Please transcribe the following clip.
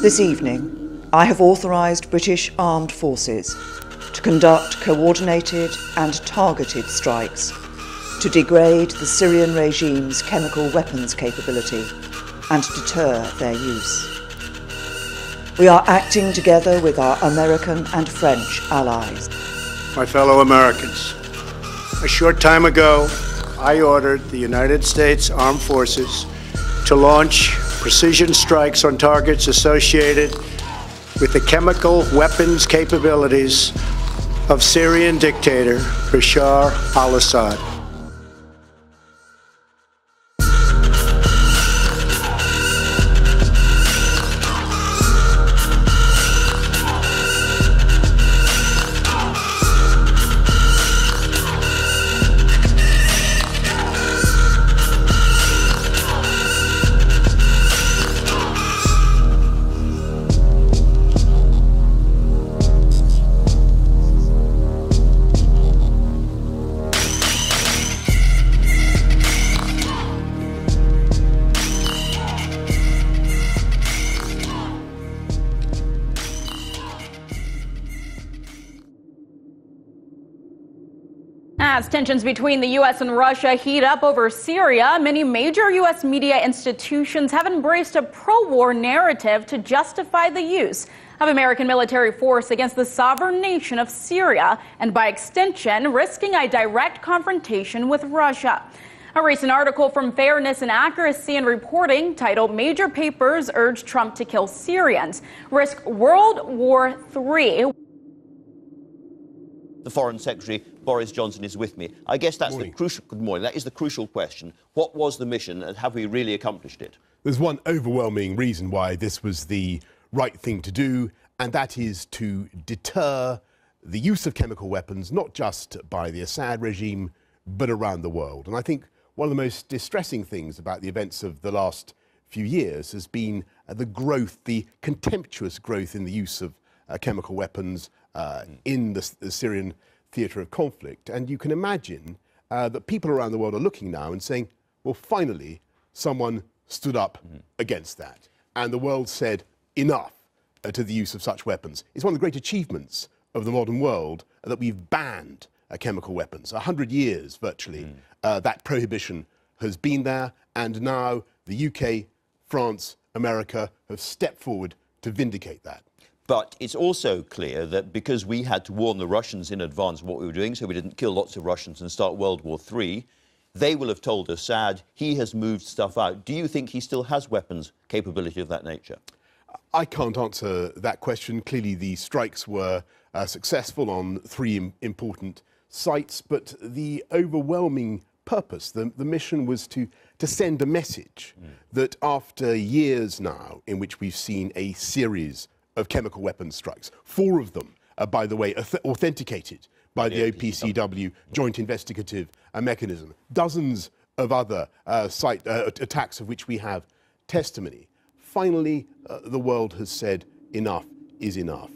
This evening, I have authorised British armed forces to conduct coordinated and targeted strikes to degrade the Syrian regime's chemical weapons capability and deter their use. We are acting together with our American and French allies. My fellow Americans, a short time ago, I ordered the United States Armed Forces to launch precision strikes on targets associated with the chemical weapons capabilities of Syrian dictator Bashar al-Assad. As tensions between the U.S. and Russia heat up over Syria, many major U.S. media institutions have embraced a pro-war narrative to justify the use of American military force against the sovereign nation of Syria, and by extension, risking a direct confrontation with Russia. A recent article from Fairness and Accuracy in Reporting, titled "Major Papers Urge Trump to Kill Syrians, Risk World War III." The Foreign Secretary, Boris Johnson, is with me. I guess that's the crucial... Good morning. That is the crucial question. What was the mission, and have we really accomplished it? There's one overwhelming reason why this was the right thing to do, and that is to deter the use of chemical weapons, not just by the Assad regime, but around the world. And I think one of the most distressing things about the events of the last few years has been the growth, the contemptuous growth in the use of chemical weapons in the Syrian theatre of conflict. And you can imagine that people around the world are looking now and saying, well, finally, someone stood up against that. And the world said enough to the use of such weapons. It's one of the great achievements of the modern world that we've banned chemical weapons. 100 years, virtually, that prohibition has been there. And now the UK, France, America have stepped forward to vindicate that. But it's also clear that because we had to warn the Russians in advance of what we were doing, so we didn't kill lots of Russians and start World War III, they will have told Assad he has moved stuff out. Do you think he still has weapons capability of that nature? I can't answer that question. Clearly, the strikes were successful on 3 important sites, but the overwhelming purpose, the mission, was to send a message that after years now in which we've seen a series of chemical weapons strikes, 4 of them, by the way, authenticated by the OPCW Joint Investigative Mechanism, dozens of other attacks of which we have testimony. Finally, the world has said enough is enough.